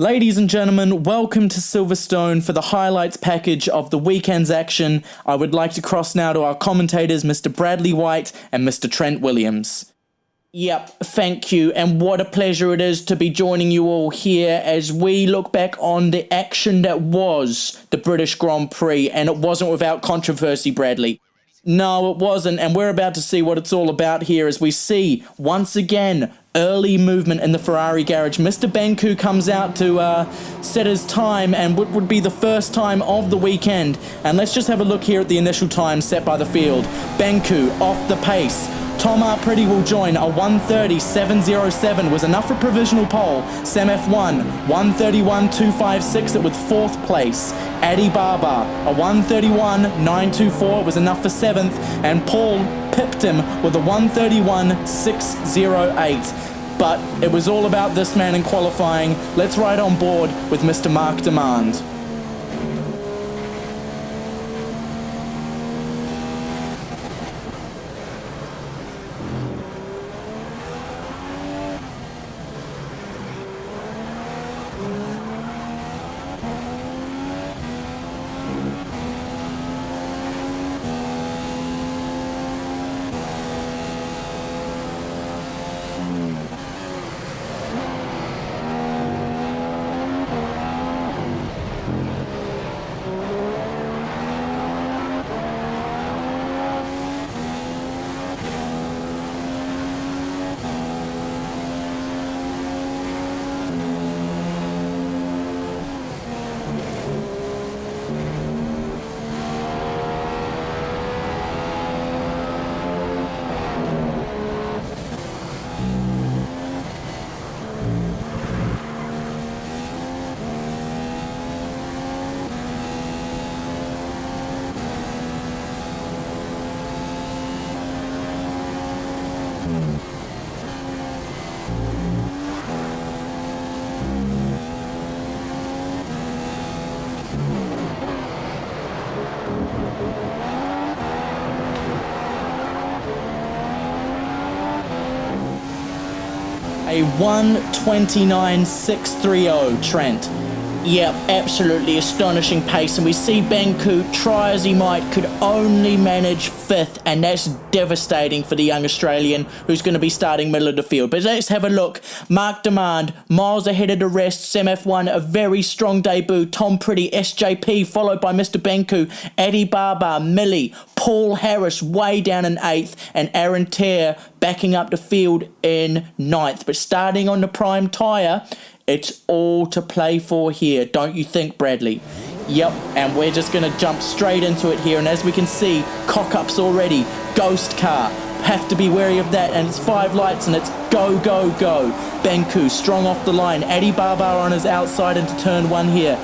Ladies and gentlemen, welcome to Silverstone for the highlights package of the weekend's action. I would like to cross now to our commentators, Mr. Bradley White and Mr. Trent Williams. Yep, thank you, and what a pleasure it is to be joining you all here as we look back on the action that was the British Grand Prix, and it wasn't without controversy, Bradley. No, it wasn't, and we're about to see what it's all about here as we see, once again, early movement in the Ferrari garage. MrBenku comes out to set his time, and what would be the first time of the weekend. And let's just have a look here at the initial time set by the field. Benku off the pace. Tom Pretty will join. A 1:30.707 was enough for provisional pole. Sam F1, 1:31.256 it with 4th place. Adi Baba, a 1:31.924 was enough for 7th. And Paul pipped him with a 1:31.608. But it was all about this man in qualifying. Let's ride on board with Mr. Mark Demand. A 1:29.630, Trent. Yep, absolutely astonishing pace, and we see Benku, try as he might, could only manage 5th, and that's devastating for the young Australian who's going to be starting middle of the field. But let's have a look. Mark Demand, miles ahead of the rest. Sam F1, a very strong debut. Tom Pretty, SJP, followed by MrBenku, Adi Baba, Millie, Paul Harris way down in 8th, and Aaron Terre backing up the field in 9th. But starting on the prime tyre, it's all to play for here, don't you think, Bradley? Yep, and we're just going to jump straight into it here. And as we can see, cock-ups already. Ghost car. Have to be wary of that. And it's 5 lights and it's go, go, go. Benku strong off the line. Adi Baba on his outside into turn 1 here.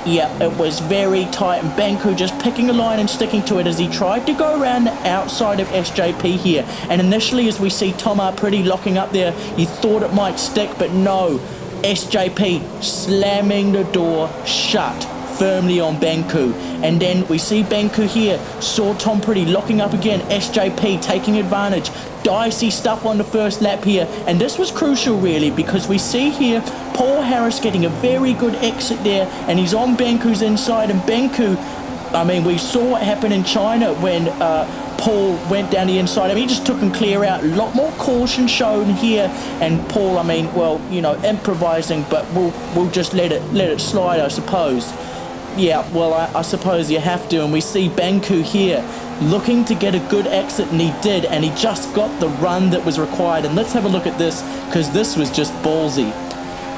Yep, it was very tight. And Benku just picking a line and sticking to it as he tried to go around the outside of SJP here. And initially, as we see Tom Pretty locking up there, you thought it might stick, but no. SJP slamming the door shut firmly on Benku. And then we see Benku here, saw Tom Pretty locking up again, SJP taking advantage. Dicey stuff on the first lap here, and this was crucial really because we see here Paul Harris getting a very good exit there, and he's on Benku's inside. And Benku, I mean, we saw what happened in China when Paul went down the inside. I mean, he just took him clear out. A lot more caution shown here. And Paul, I mean, well, you know, improvising, but we'll just let it slide, I suppose. Yeah, well, I suppose you have to. And we see Benku here looking to get a good exit, and he did. And he just got the run that was required. And let's have a look at this, because this was just ballsy.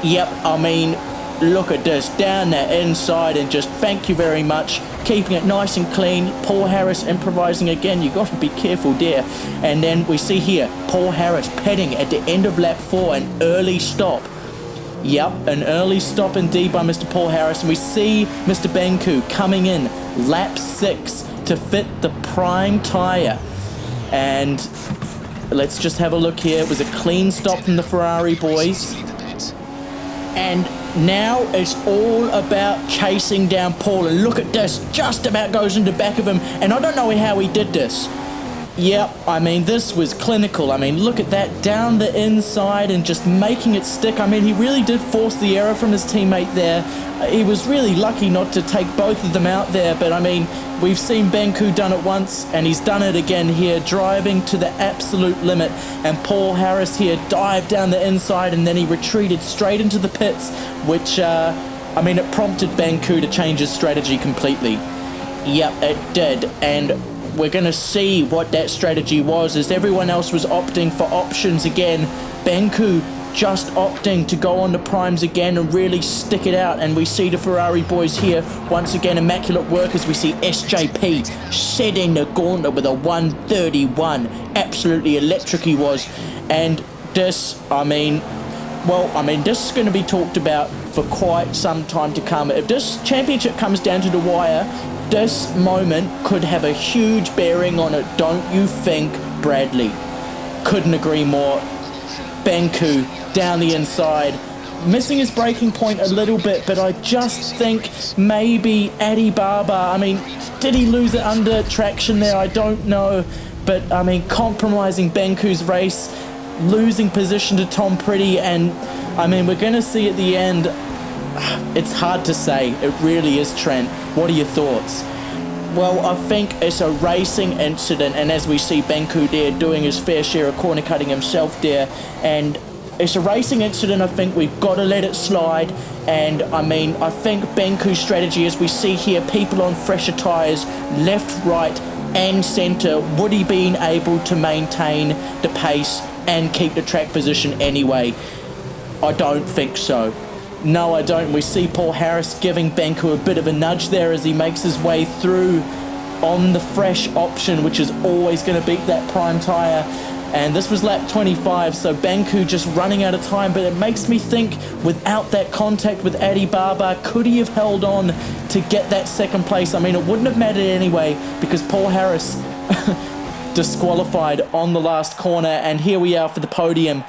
Yep, I mean, look at this, down there inside, and just thank you very much, keeping it nice and clean. Paul Harris improvising again, you got to be careful there. And then we see here Paul Harris petting at the end of lap 4, an early stop. Yep, an early stop indeed by Mr. Paul Harris. And we see MrBenku coming in lap 6 to fit the prime tyre. And let's just have a look here. It was a clean stop from the Ferrari boys. And now it's all about chasing down Paul. And look at this, just about goes into the back of him. And I don't know how he did this. Yep, I mean, this was clinical. I mean, look at that, down the inside and just making it stick. I mean, he really did force the error from his teammate there. He was really lucky not to take both of them out there, but I mean, we've seen Benku done it once, and he's done it again here, driving to the absolute limit, and Paul Harris here dived down the inside, and then he retreated straight into the pits, which, I mean, it prompted Benku to change his strategy completely. Yep, it did, and we're going to see what that strategy was, as everyone else was opting for options again. Benku just opting to go on the primes again and really stick it out, and we see the Ferrari boys here once again, immaculate work, as we see SJP setting the gauntlet with a 131. Absolutely electric he was. And this, I mean, this is going to be talked about for quite some time to come. If this championship comes down to the wire, this moment could have a huge bearing on it, don't you think, Bradley? Couldn't agree more. Benku down the inside, missing his breaking point a little bit, but I just think maybe Adi Baba, I mean, did he lose it under traction there? I don't know, but I mean, compromising Benku's race, losing position to Tom Pretty, and I mean, we're going to see at the end. It's hard to say. It really is, Trent. What are your thoughts? Well, I think it's a racing incident, and as we see Benku there doing his fair share of corner cutting himself there, and it's a racing incident. I think we've got to let it slide, and I mean, I think Benku's strategy, as we see here, people on fresher tyres, left, right and centre, would he been able to maintain the pace and keep the track position anyway? I don't think so. No, I don't. We see Paul Harris giving Benku a bit of a nudge there as he makes his way through on the fresh option, which is always going to beat that prime tyre. And this was lap 25, so Benku just running out of time. But it makes me think, without that contact with Adi Baba, could he have held on to get that second place? I mean, it wouldn't have mattered anyway, because Paul Harris disqualified on the last corner. And here we are for the podium.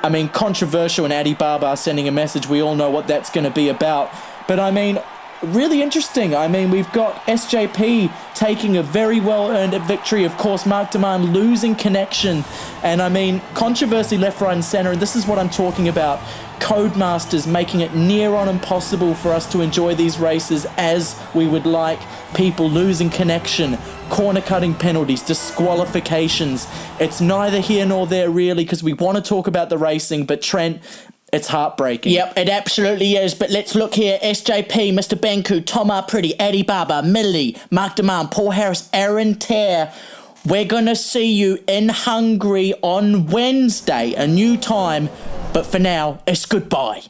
I mean, controversial, and Adi Baba sending a message. We all know what that's going to be about. But I mean, really interesting. I mean, we've got SJP taking a very well-earned victory. Of course, Mark Demand losing connection. And I mean, controversy left, right and centre. And this is what I'm talking about. Codemasters making it near on impossible for us to enjoy these races as we would like. People losing connection, corner cutting penalties, disqualifications. It's neither here nor there really, because we want to talk about the racing, but Trent, it's heartbreaking. Yep, it absolutely is. But let's look here. SJP, MrBenku, Tom Pretty, Adi Baba, Millie, Mark Demand, Paul Harris, Aaron Tear. We're going to see you in Hungary on Wednesday, a new time. But for now, it's goodbye.